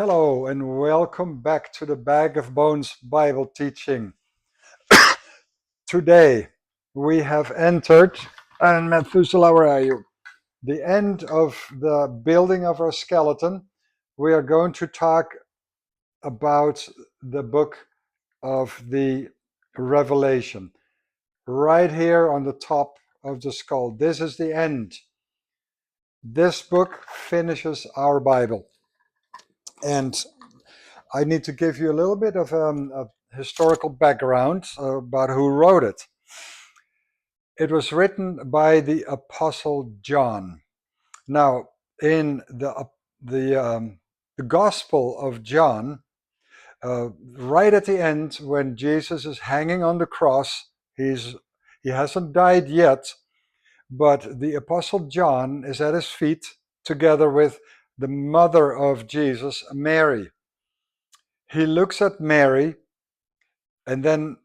Hello and welcome back to the Bag of Bones Bible teaching. Today we have entered, and Methuselah, where are you? The end of the building of our skeleton. We are going to talk about the book of the Revelation. Right here on the top of the skull. This is the end. This book finishes our Bible. And I need to give you a little bit of a historical background about who wrote it. It was written by the Apostle John. Now, in the Gospel of John, right at the end, when Jesus is hanging on the cross, he hasn't died yet, but the Apostle John is at his feet together with the mother of Jesus, Mary. He looks at Mary and then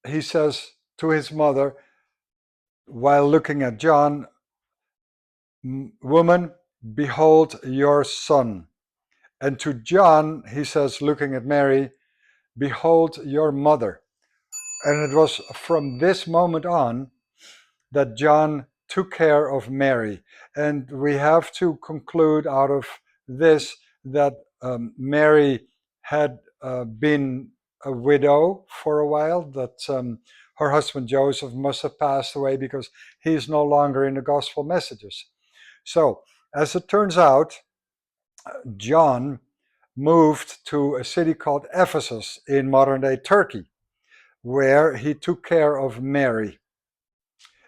he says to his mother, while looking at John, "Woman, behold your son." And to John, he says, looking at Mary, "Behold your mother." And it was from this moment on that John took care of Mary. And we have to conclude out of this that Mary had been a widow for a while, that her husband Joseph must have passed away because he is no longer in the gospel messages. So, as it turns out, John moved to a city called Ephesus in modern day Turkey, where he took care of Mary.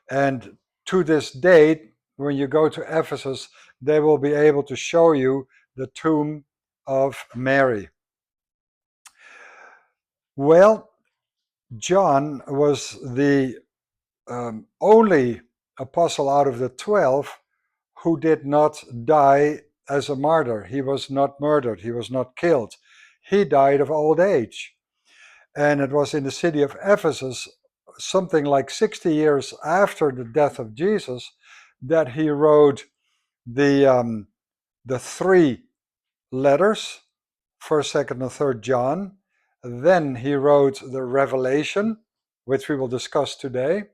And to this date, when you go to Ephesus, they will be able to show you the tomb of Mary. Well, John was the only apostle out of the 12 who did not die as a martyr. He was not murdered, he was not killed. He died of old age. And it was in the city of Ephesus, something like 60 years after the death of Jesus, that he wrote the three letters, 1st, 2nd, and 3rd John. Then he wrote the Revelation, which we will discuss today.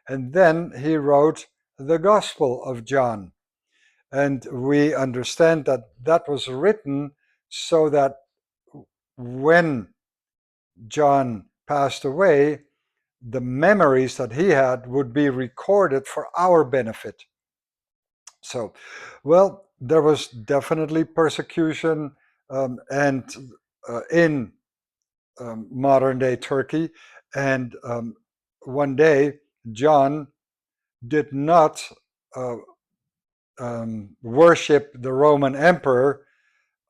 And then he wrote the Gospel of John. And we understand that that was written so that when John passed away, the memories that he had would be recorded for our benefit. So, well, there was definitely persecution and in modern day Turkey. And one day, John did not worship the Roman emperor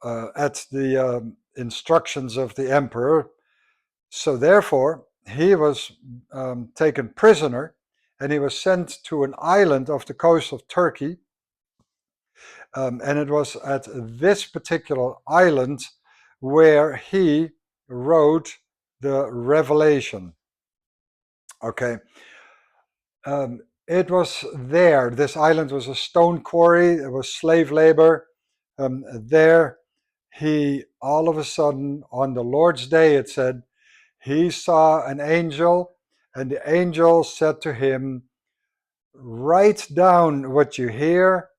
at the instructions of the emperor. So therefore, he was taken prisoner and he was sent to an island off the coast of Turkey. And it was at this particular island where he wrote the Revelation. Okay. It was there. This island was a stone quarry. It was slave labor. There, he all of a sudden, on the Lord's day, it said, he saw an angel, and the angel said to him, "Write down what you hear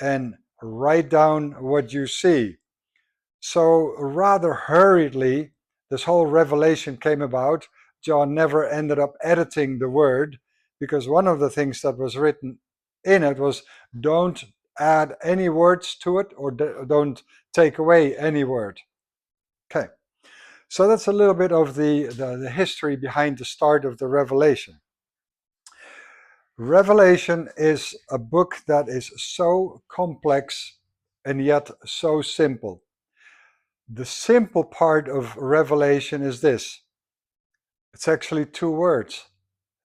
and write down what you see." So, rather hurriedly, this whole revelation came about. John never ended up editing the word because one of the things that was written in it was, don't add any words to it or don't take away any word. Okay, so that's a little bit of the history behind the start of the Revelation. Revelation is a book that is so complex and yet so simple. The simple part of Revelation is this. It's actually two words.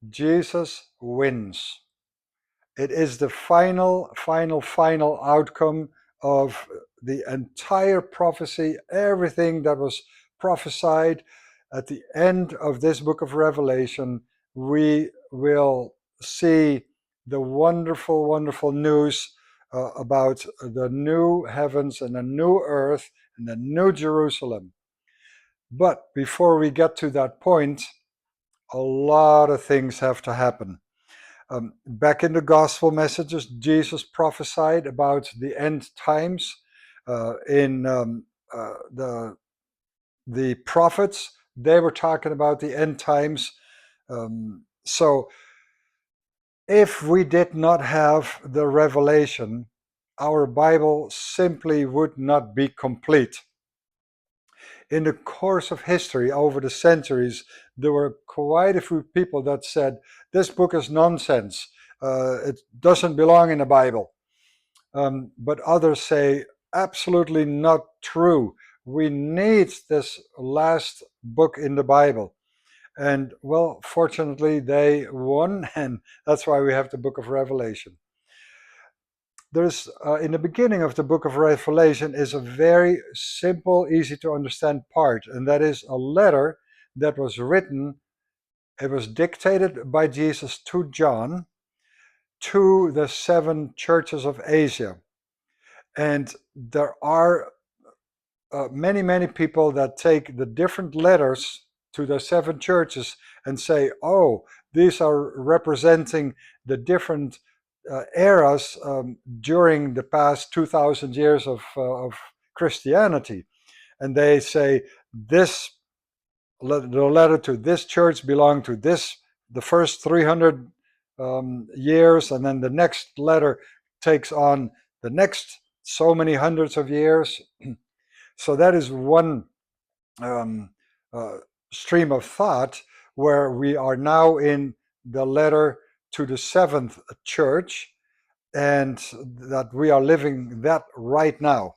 Jesus wins. It is the final outcome of the entire prophecy, everything that was prophesied. At the end of this book of Revelation, we will see the wonderful news about the new heavens and the new earth and the new Jerusalem. But before we get to that point, a lot of things have to happen. Back in the gospel messages, Jesus prophesied about the end times. In the prophets, they were talking about the end times. So if we did not have the revelation, our Bible simply would not be complete. In the course of history, over the centuries, there were quite a few people that said, this book is nonsense. It doesn't belong in the Bible. But others say, absolutely not true. We need this last book in the Bible. And well, fortunately, they won, and that's why we have the book of Revelation. There's in the beginning of the book of Revelation is a very simple, easy to understand part, and that is a letter that was written. It was dictated by Jesus to John to the 7 churches of Asia. And there are many people that take the different letters to the 7 churches and say, oh, these are representing the different eras during the past 2,000 years of Christianity. And they say, the letter to this church belonged to this, the first 300 years, and then the next letter takes on the next so many hundreds of years. So that is one um, uh, stream of thought where we are now in the letter to the 7th church, and that we are living that right now.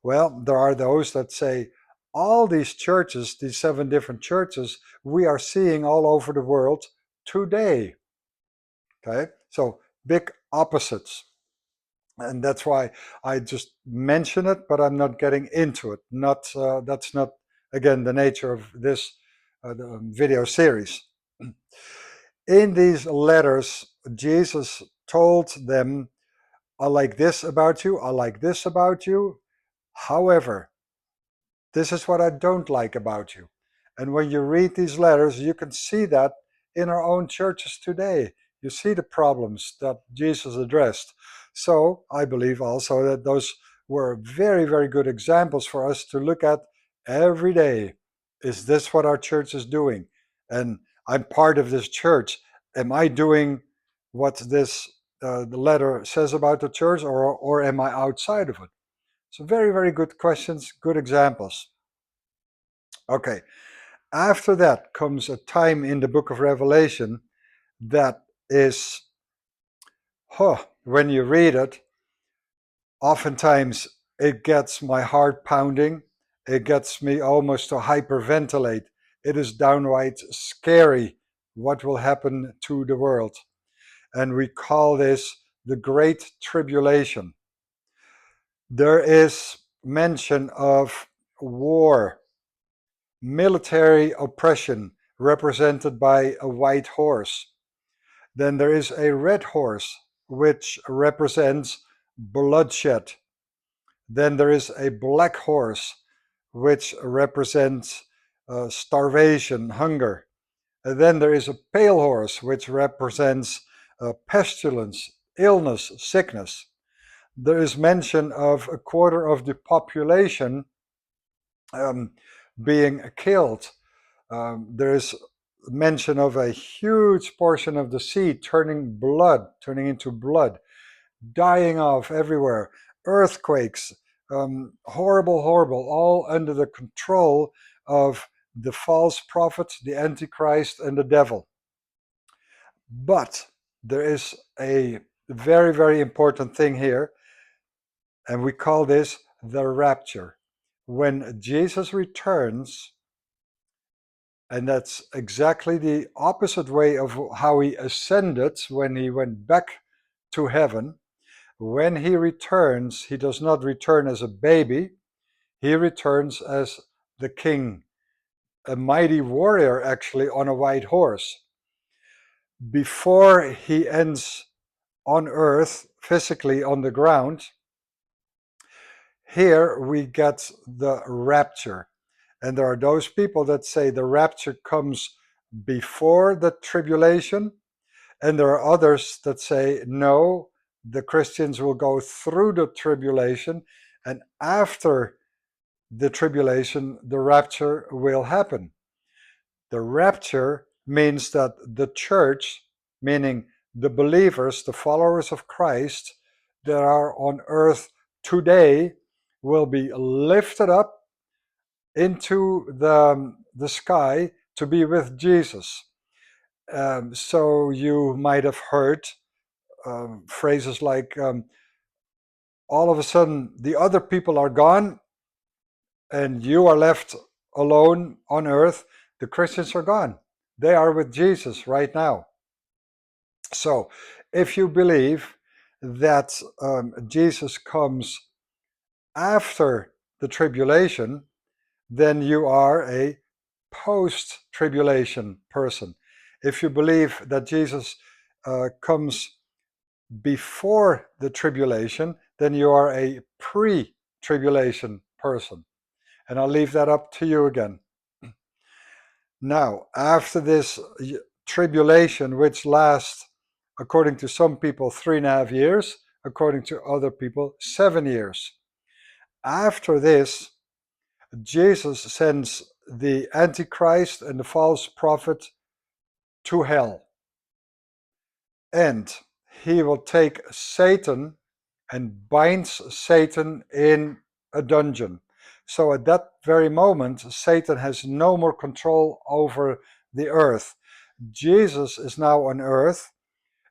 Well, there are those that say all these churches, these 7 different churches, we are seeing all over the world today. Okay, so big opposites. And that's why I just mention it, but I'm not getting into it. That's not, again, the nature of this video series. In these letters, Jesus told them, I like this about you, I like this about you. However, this is what I don't like about you. And when you read these letters, you can see that in our own churches today. You see the problems that Jesus addressed. So I believe also that those were very good examples for us to look at every day. Is this what our church is doing? And I'm part of this church. Am I doing what this the letter says about the church, or am I outside of it? So very good questions, good examples. Okay, after that comes a time in the book of Revelation that is, when you read it, oftentimes it gets my heart pounding. It gets me almost to hyperventilate. It is downright scary what will happen to the world. And we call this the Great Tribulation. There is mention of war, military oppression represented by a white horse. Then there is a red horse, which represents bloodshed. Then there is a black horse, which represents starvation, hunger. And then there is a pale horse, which represents pestilence, illness, sickness. There is mention of a quarter of the population being killed. There is mention of a huge portion of the sea turning into blood, dying off everywhere, earthquakes, horrible, all under the control of the false prophet, the Antichrist, and the devil. But there is a very important thing here, and we call this the rapture. When Jesus returns, and that's exactly the opposite way of how he ascended when he went back to heaven. When he returns, he does not return as a baby, he returns as the king, a mighty warrior actually on a white horse. Before he ends on earth physically on the ground. Here we get the rapture. And there are those people that say the rapture comes before the tribulation. And there are others that say, no, the Christians will go through the tribulation. And after the tribulation, the rapture will happen. The rapture means that the church, meaning the believers, the followers of Christ that are on earth today, will be lifted up into the sky to be with Jesus. So you might have heard phrases like, all of a sudden the other people are gone and you are left alone on earth. The Christians are gone. They are with Jesus right now. So if you believe that Jesus comes after the tribulation, then you are a post-tribulation person. If you believe that Jesus comes before the tribulation, then you are a pre-tribulation person. And I'll leave that up to you again. Now, after this tribulation, which lasts, according to some people, 3.5 years, according to other people, 7 years. After this, Jesus sends the Antichrist and the false prophet to hell. And he will take Satan and binds Satan in a dungeon. So at that very moment, Satan has no more control over the earth. Jesus is now on earth,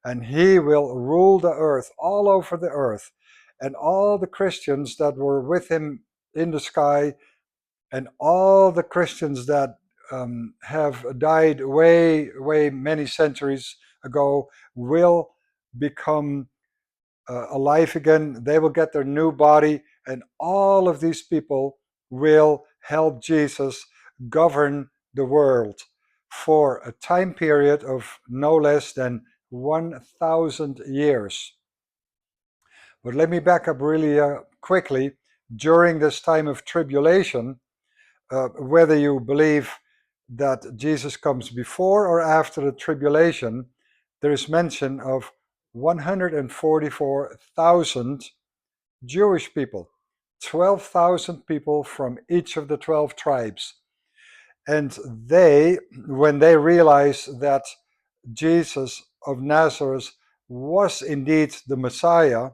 and he will rule the earth, all over the earth. And all the Christians that were with him in the sky, and all the Christians that have died way, way many centuries ago will become alive again. They will get their new body, and all of these people will help Jesus govern the world for a time period of no less than 1,000 years. But let me back up really quickly. During this time of tribulation, whether you believe that Jesus comes before or after the tribulation, there is mention of 144,000 Jewish people, 12,000 people from each of the 12 tribes. And they, when they realized that Jesus of Nazareth was indeed the Messiah,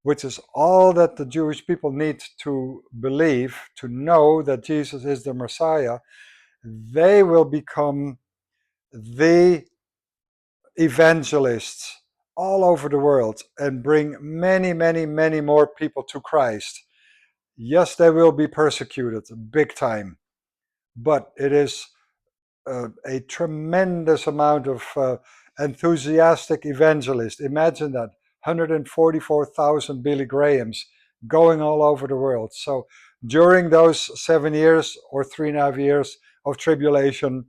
which is all that the Jewish people need to believe, to know that Jesus is the Messiah, they will become the evangelists all over the world and bring many, many, many more people to Christ. Yes, they will be persecuted big time, but it is a tremendous amount of enthusiastic evangelists. Imagine that, 144,000 Billy Grahams going all over the world. So during those 7 years or 3.5 years of tribulation,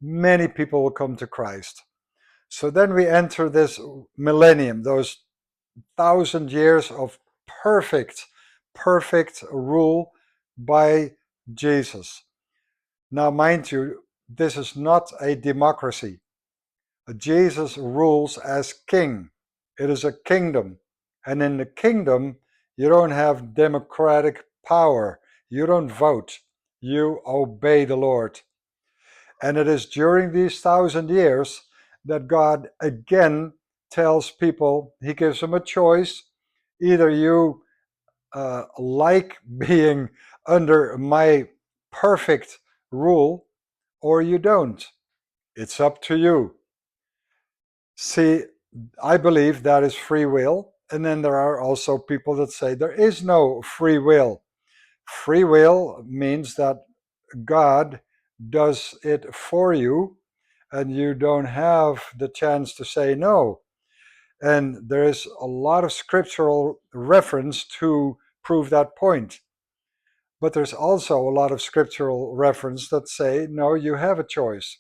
many people will come to Christ. So then we enter this millennium, those 1,000 years of perfect rule by Jesus. Now, mind you, this is not a democracy. Jesus rules as king. It is a kingdom. And in the kingdom, you don't have democratic power. You don't vote. You obey the Lord. And it is during these 1,000 years that God again tells people, he gives them a choice. Either you like being under my perfect rule, or you don't. It's up to you. See, I believe that is free will. And then there are also people that say there is no free will. Free will means that God does it for you, and you don't have the chance to say no. And there is a lot of scriptural reference to prove that point. But there's also a lot of scriptural reference that say, no, you have a choice.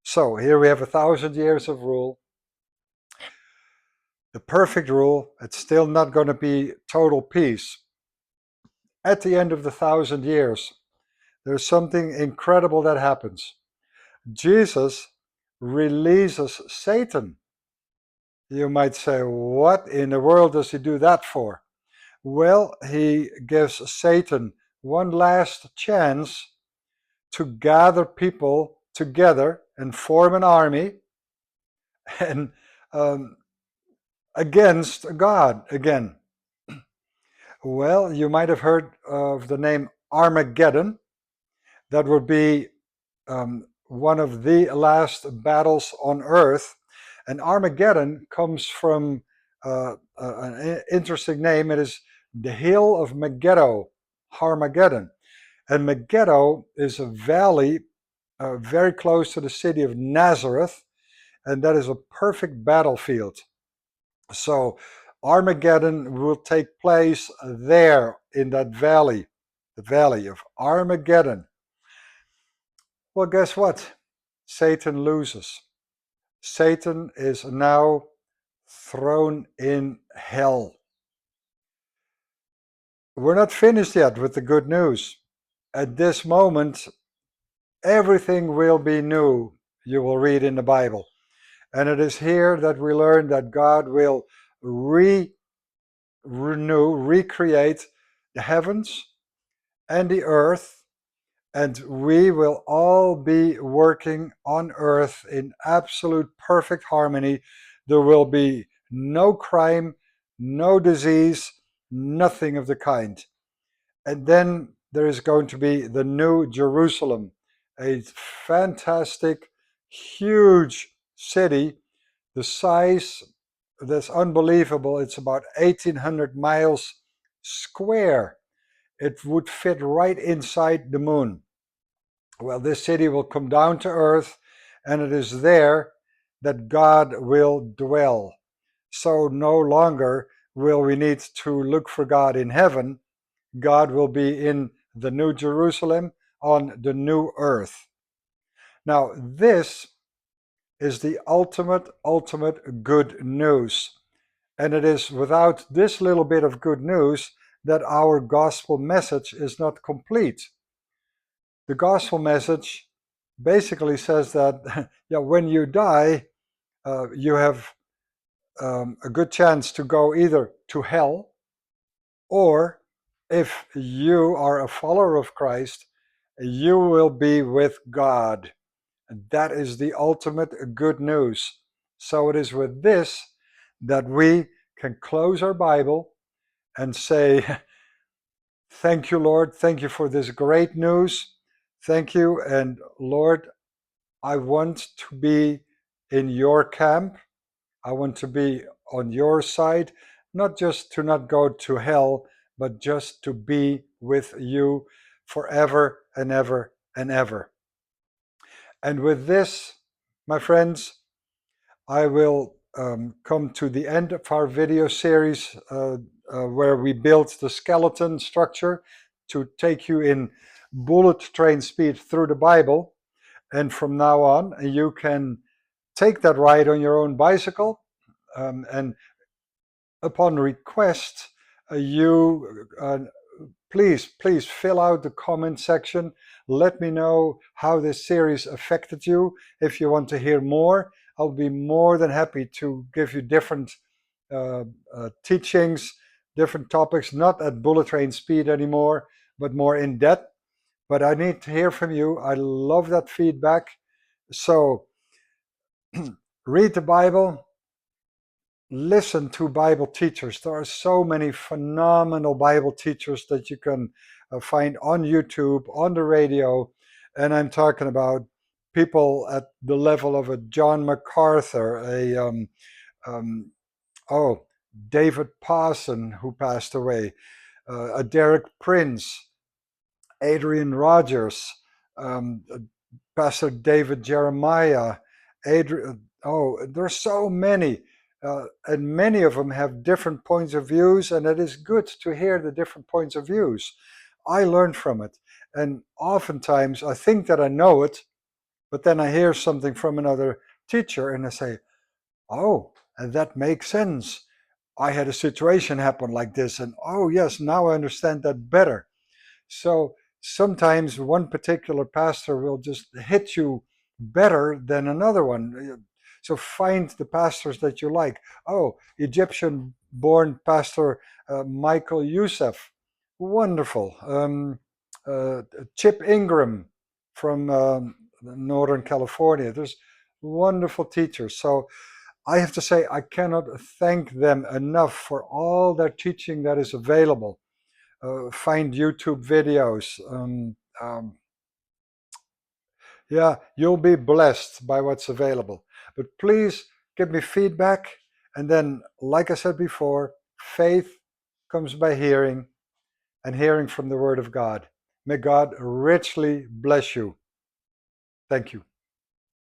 So here we have 1,000 years of rule. the perfect rule. It's still not going to be total peace. At the end of the 1,000 years, there's something incredible that happens. Jesus releases Satan. You might say, what in the world does he do that for? Well, he gives Satan one last chance to gather people together and form an army and um, against God again. Well, you might have heard of the name Armageddon. That would be one of the last battles on earth. And Armageddon comes from an interesting name. It is the hill of Megiddo, Armageddon. And Megiddo is a valley very close to the city of Nazareth, and that is a perfect battlefield. So Armageddon will take place there in that valley, the valley of Armageddon. Well, guess what? Satan loses. Satan is now thrown in hell. We're not finished yet with the good news. At this moment, everything will be new, you will read in the Bible. And it is here that we learn that God will recreate the heavens and the earth, and we will all be working on earth in absolute perfect harmony. There will be no crime, no disease, nothing of the kind. And then there is going to be the New Jerusalem, a fantastic, huge city, the size that's unbelievable. It's about 1,800 miles square. It would fit right inside the moon. Well, this city will come down to earth, and it is there that God will dwell. So no longer will we need to look for God in heaven. God will be in the New Jerusalem on the new earth. Now, this is the ultimate good news. And it is without this little bit of good news that our gospel message is not complete. The gospel message basically says that when you die, you have a good chance to go either to hell, or if you are a follower of Christ, you will be with God. And that is the ultimate good news. So it is with this that we can close our Bible and say, thank you, Lord. Thank you for this great news. Thank you. And Lord, I want to be in your camp. I want to be on your side, not just to not go to hell, but just to be with you forever and ever and ever. And with this, my friends, I will come to the end of our video series where we built the skeleton structure to take you in bullet train speed through the Bible. And from now on, you can take that ride on your own bicycle. And upon request, you please fill out the comment section. Let me know how this series affected you. If you want to hear more, I'll be more than happy to give you different teachings, different topics, not at bullet train speed anymore, but more in depth. But I need to hear from you. I love that feedback. So read the Bible, listen to Bible teachers. There are so many phenomenal Bible teachers that you can find on YouTube, on the radio. And I'm talking about people at the level of a John MacArthur, David Pawson, who passed away, a Derek Prince, Adrian Rogers, Pastor David Jeremiah, there's so many. And many of them have different points of views, and it is good to hear the different points of views. I learn from it, and oftentimes I think that I know it, but then I hear something from another teacher, and I say, "Oh, and that makes sense. I had a situation happen like this, and oh yes, now I understand that better. So sometimes one particular pastor will just hit you better than another one. So find the pastors that you like. Oh, Egyptian born pastor Michael Youssef. Wonderful. Uh, Chip Ingram from Northern California. There's wonderful teachers. So I have to say, I cannot thank them enough for all their teaching that is available. Find YouTube videos. Yeah, you'll be blessed by what's available. But please give me feedback. And then, like I said before, faith comes by hearing, and hearing from the Word of God. May God richly bless you. Thank you.